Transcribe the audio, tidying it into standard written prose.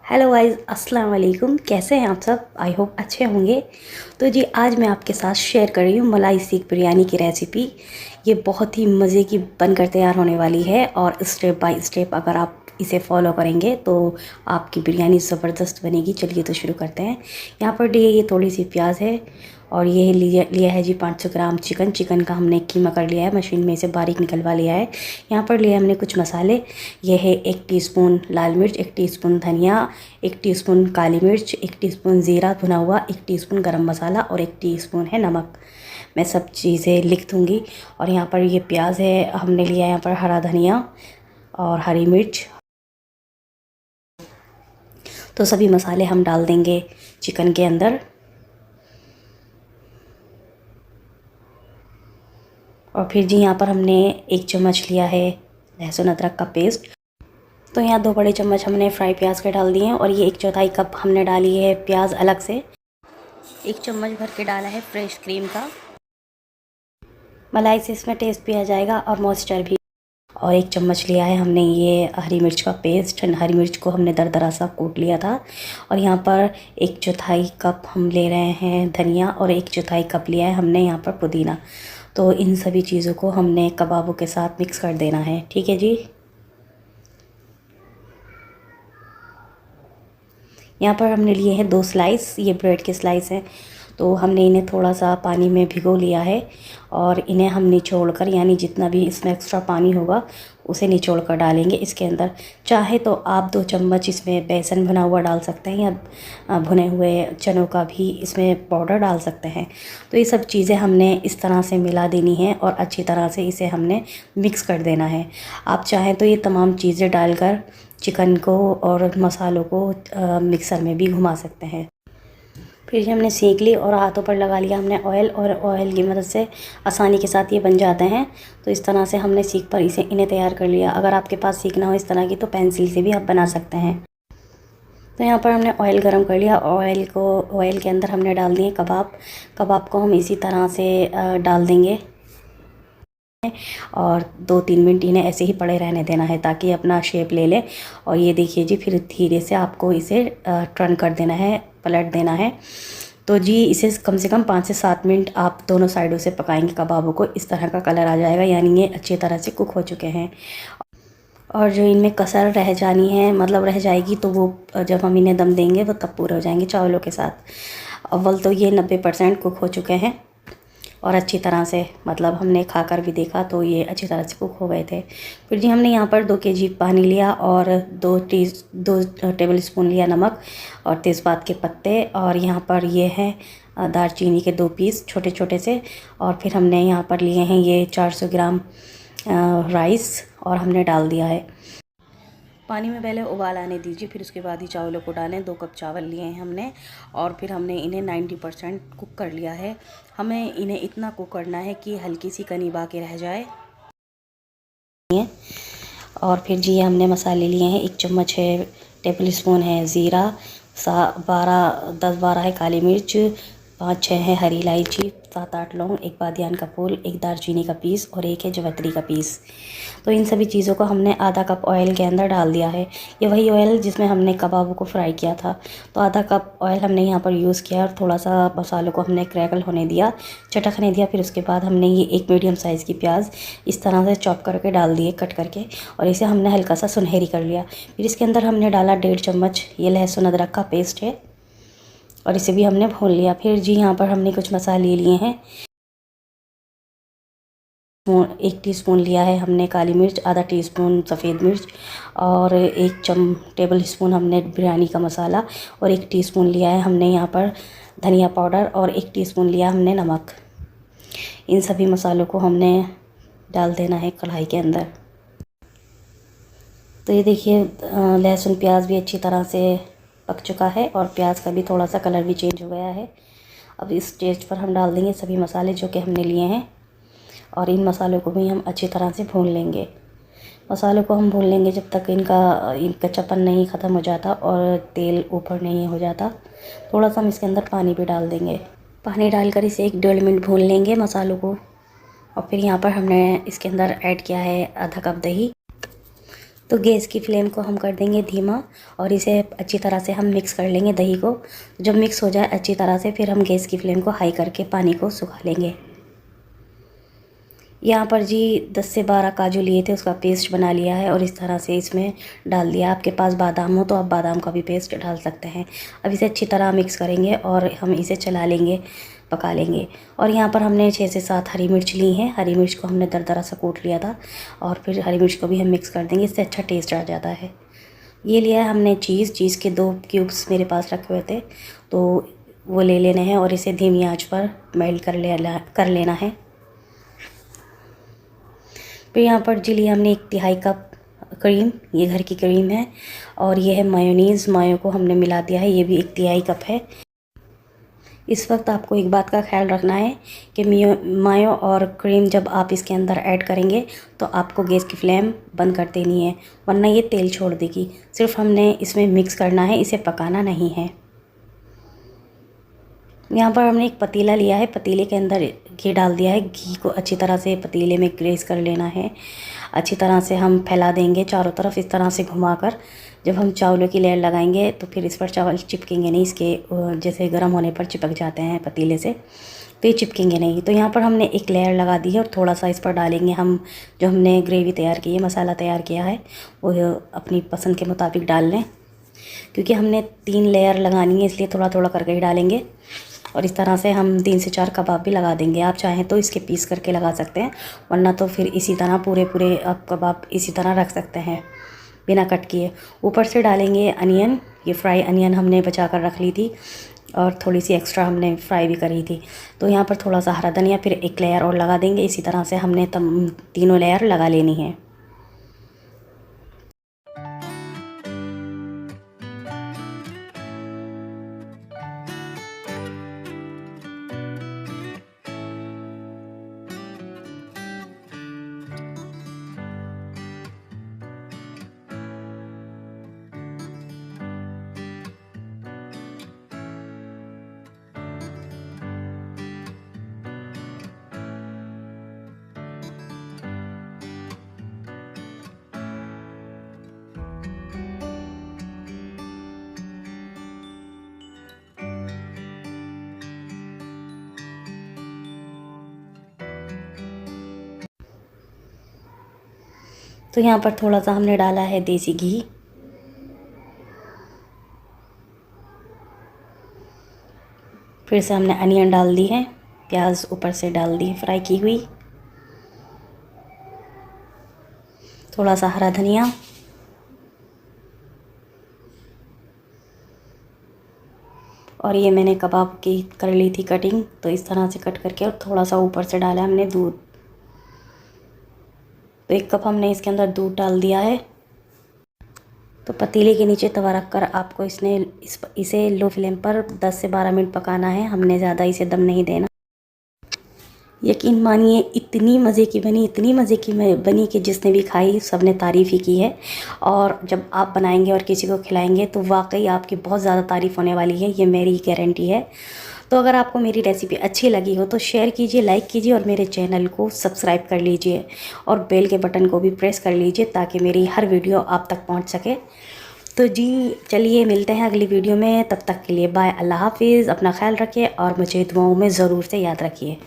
Hello guys, अस्सलाम वालेकुम। कैसे हैं आप सब? आई होप अच्छे होंगे। तो जी आज मैं आपके साथ शेयर कर रही हूँ मलाई सीख बिरयानी की रेसिपी। ये बहुत ही मज़े की बनकर तैयार होने वाली है और स्टेप बाय स्टेप अगर आप इसे फॉलो करेंगे तो आपकी बिरयानी ज़बरदस्त बनेगी। चलिए तो शुरू करते हैं। यहाँ पर ये थोड़ी सी प्याज है और ये लिया है जी 500 ग्राम चिकन का हमने कीमा कर लिया है, मशीन में इसे बारीक निकलवा लिया है। यहाँ पर लिया हमने कुछ मसाले। ये है 1 टीस्पून लाल मिर्च, 1 टीस्पून धनिया, 1 टीस्पून काली मिर्च, 1 टीस्पून ज़ीरा भुना हुआ, 1 टीस्पून गरम मसाला और 1 टीस्पून है नमक। मैं सब चीज़ें लिख दूँगी। और यहाँ पर ये प्याज है, हमने लिया यहाँ पर हरा धनिया और हरी मिर्च। तो सभी मसाले हम डाल देंगे चिकन के अंदर। और फिर जी यहाँ पर हमने 1 चम्मच लिया है लहसुन अदरक का पेस्ट। तो यहाँ 2 बड़े चम्मच हमने फ्राई प्याज के डाल दिए हैं और ये 1/4 कप हमने डाली है प्याज अलग से। 1 चम्मच भर के डाला है फ्रेश क्रीम का। मलाई से इसमें टेस्ट भी आ जाएगा और मॉइस्चर भी। और 1 चम्मच लिया है हमने ये हरी मिर्च का पेस्ट। हरी मिर्च को हमने दरदरा सा कूट लिया था। और यहाँ पर 1/4 कप हम ले रहे हैं धनिया और 1/4 कप लिया है हमने यहाँ पर पुदीना। तो इन सभी चीज़ों को हमने कबाबों के साथ मिक्स कर देना है। ठीक है जी। यहाँ पर हमने लिए हैं 2 स्लाइस, ये ब्रेड के स्लाइस हैं। तो हमने इन्हें थोड़ा सा पानी में भिगो लिया है और इन्हें हम निचोड़ कर, यानी जितना भी इसमें एक्स्ट्रा पानी होगा उसे निचोड़ कर डालेंगे इसके अंदर। चाहे तो आप 2 चम्मच इसमें बेसन भुना हुआ डाल सकते हैं या भुने हुए चनों का भी इसमें पाउडर डाल सकते हैं। तो ये सब चीज़ें हमने इस तरह से मिला देनी है और अच्छी तरह से इसे हमने मिक्स कर देना है। आप चाहें तो ये तमाम चीज़ें डालकर चिकन को और मसालों को मिक्सर में भी घुमा सकते हैं। फिर हमने सेक ली और हाथों पर लगा लिया हमने ऑयल, और ऑयल की मदद से आसानी के साथ ये बन जाते हैं। तो इस तरह से हमने सीख पर इन्हें तैयार कर लिया। अगर आपके पास सीखना हो इस तरह की तो पेंसिल से भी आप बना सकते हैं। तो यहाँ पर हमने ऑयल गरम कर लिया। ऑयल के अंदर हमने डाल दिए कबाब को हम इसी तरह से डाल देंगे और 2-3 मिनट इन्हें ऐसे ही पड़े रहने देना है ताकि अपना शेप ले ले। और ये देखिए जी, फिर धीरे से आपको इसे टर्न कर देना है, पलट देना है। तो जी इसे कम से कम 5 से 7 मिनट आप दोनों साइडों से पकाएंगे कबाबों को। इस तरह का कलर आ जाएगा, यानी ये अच्छी तरह से कुक हो चुके हैं। और जो इनमें कसर रह जानी है, मतलब रह जाएगी, तो वो जब हम इन्हें दम देंगे वो तब पूरे हो जाएंगे चावलों के साथ। अव्वल तो ये 90% कुक हो चुके हैं और अच्छी तरह से, मतलब हमने खाकर भी देखा तो ये अच्छी तरह से कुक हो गए थे। फिर जी हमने यहाँ पर 2 केजी पानी लिया और 2 टेबल स्पून लिया नमक और तेज़पात के पत्ते। और यहाँ पर ये है दालचीनी के 2 पीस छोटे छोटे से। और फिर हमने यहाँ पर लिए हैं ये 400 ग्राम राइस और हमने डाल दिया है। पानी में पहले उबाल आने दीजिए, फिर उसके बाद ही चावलों को डालें। 2 कप चावल लिए हैं हमने और फिर हमने इन्हें 90% कुक कर लिया है। हमें इन्हें इतना कुक करना है कि हल्की सी कनी बाकी रह जाए। और फिर जी हमने मसाले लिए हैं। 1 चम्मच है टेबल स्पून है ज़ीरा, 10-12 है काली मिर्च, 5-6 है हरी इलायची, 7-8 लौंग, 1 बादियान का फूल, 1 दालचीनी का पीस और 1 है जवैत्री का पीस। तो इन सभी चीज़ों को हमने आधा कप ऑयल के अंदर डाल दिया है। ये वही ऑयल जिसमें हमने कबाबों को फ्राई किया था। तो आधा कप ऑयल हमने यहाँ पर यूज़ किया और थोड़ा सा मसालों को हमने क्रैकल होने दिया, चटकने दिया। फिर उसके बाद हमने ये 1 मीडियम साइज़ की प्याज इस तरह से चॉप करके डाल दिए, कट करके, और इसे हमने हल्का सा सुनहरी कर लिया। फिर इसके अंदर हमने डाला 1.5 चम्मच ये लहसुन अदरक का पेस्ट है और इसे भी हमने भून लिया। फिर जी यहाँ पर हमने कुछ मसाले लिए हैं। 1 टीस्पून लिया है हमने काली मिर्च, आधा टीस्पून सफ़ेद मिर्च और 1 टेबल स्पून हमने बिरयानी का मसाला और 1 टीस्पून लिया है हमने यहाँ पर धनिया पाउडर और 1 टीस्पून लिया हमने नमक। इन सभी मसालों को हमने डाल देना है कढ़ाई के अंदर। तो ये देखिए लहसुन प्याज भी अच्छी तरह से पक चुका है और प्याज का भी थोड़ा सा कलर भी चेंज हो गया है। अब इस स्टेज पर हम डाल देंगे सभी मसाले जो कि हमने लिए हैं और इन मसालों को भी हम अच्छी तरह से भून लेंगे। मसालों को हम भून लेंगे जब तक इनका कच्चापन नहीं ख़त्म हो जाता और तेल ऊपर नहीं हो जाता। थोड़ा सा हम इसके अंदर पानी भी डाल देंगे। पानी डालकर इसे 1-1.5 मिनट भून लेंगे मसालों को। और फिर यहाँ पर हमने इसके अंदर ऐड किया है आधा कप दही। तो गैस की फ्लेम को हम कर देंगे धीमा और इसे अच्छी तरह से हम मिक्स कर लेंगे दही को। जब मिक्स हो जाए अच्छी तरह से फिर हम गैस की फ्लेम को हाई करके पानी को सुखा लेंगे। यहाँ पर जी 10 से 12 काजू लिए थे, उसका पेस्ट बना लिया है और इस तरह से इसमें डाल दिया। आपके पास बादाम हो तो आप बादाम का भी पेस्ट डाल सकते हैं। अब इसे अच्छी तरह मिक्स करेंगे और हम इसे चला लेंगे, पका लेंगे। और यहाँ पर हमने 6 से 7 हरी मिर्च ली हैं। हरी मिर्च को हमने दरदरा सा कूट लिया था और फिर हरी मिर्च को भी हम मिक्स कर देंगे, इससे अच्छा टेस्ट आ जाता है। ये लिया है हमने चीज़ के 2 क्यूब्स मेरे पास रखे हुए थे, तो वो ले लेने हैं और इसे धीमी आंच पर मेल्ट कर लेना है। फिर यहाँ पर जी लिया हमने 1/3 कप क्रीम, ये घर की क्रीम है। और ये है मायोनीज़, मायो को हमने मिला दिया है, ये भी 1/3 कप है। इस वक्त आपको एक बात का ख्याल रखना है कि मायो और क्रीम जब आप इसके अंदर ऐड करेंगे तो आपको गैस की फ्लेम बंद कर देनी है, वरना ये तेल छोड़ देगी। सिर्फ हमने इसमें मिक्स करना है, इसे पकाना नहीं है। यहाँ पर हमने एक पतीला लिया है, पतीले के अंदर घी डाल दिया है। घी को अच्छी तरह से पतीले में ग्रेस कर लेना है। अच्छी तरह से हम फैला देंगे चारों तरफ, इस तरह से घुमाकर। जब हम चावलों की लेयर लगाएंगे तो फिर इस पर चावल चिपकेंगे नहीं, इसके जैसे गर्म होने पर चिपक जाते हैं पतीले से, तो ये चिपकेंगे नहीं। तो यहाँ पर हमने एक लेयर लगा दी है और थोड़ा सा इस पर डालेंगे हम जो हमने ग्रेवी तैयार की है, मसाला तैयार किया है, वो अपनी पसंद के मुताबिक डाल लें। क्योंकि हमने 3 लेयर लगानी है इसलिए थोड़ा थोड़ा करके ही डालेंगे। और इस तरह से हम 3 से 4 कबाब भी लगा देंगे। आप चाहें तो इसके पीस करके लगा सकते हैं, वरना तो फिर इसी तरह पूरे आप कबाब इसी तरह रख सकते हैं बिना कट किए। ऊपर से डालेंगे अनियन, ये फ्राई अनियन हमने बचा कर रख ली थी और थोड़ी सी एक्स्ट्रा हमने फ्राई भी करी थी। तो यहाँ पर थोड़ा सा हरा धनिया, फिर एक लेयर और लगा देंगे। इसी तरह से हमने तीनों लेयर लगा लेनी है। तो यहाँ पर थोड़ा सा हमने डाला है देसी घी। फिर से हमने अनियन डाल दी है, प्याज ऊपर से डाल दी फ्राई की हुई, थोड़ा सा हरा धनिया, और ये मैंने कबाब की कर ली थी कटिंग, तो इस तरह से कट करके और थोड़ा सा ऊपर से डाला हमने दूध। तो 1 कप हमने इसके अंदर दूध डाल दिया है। तो पतीले के नीचे तवा रख कर आपको इसे लो फ्लेम पर 10 से 12 मिनट पकाना है। हमने ज़्यादा इसे दम नहीं देना। यकीन मानिए इतनी मज़े की बनी, इतनी मज़े की बनी कि जिसने भी खाई सब ने तारीफ़ ही की है। और जब आप बनाएंगे और किसी को खिलाएंगे तो वाकई आपकी बहुत ज़्यादा तारीफ़ होने वाली है, ये मेरी गारंटी है। तो अगर आपको मेरी रेसिपी अच्छी लगी हो तो शेयर कीजिए, लाइक कीजिए और मेरे चैनल को सब्सक्राइब कर लीजिए और बेल के बटन को भी प्रेस कर लीजिए ताकि मेरी हर वीडियो आप तक पहुंच सके। तो जी चलिए मिलते हैं अगली वीडियो में, तब तक के लिए बाय, अल्लाह हाफिज़। अपना ख्याल रखिए और मुझे दुआओं में ज़रूर से याद रखिए।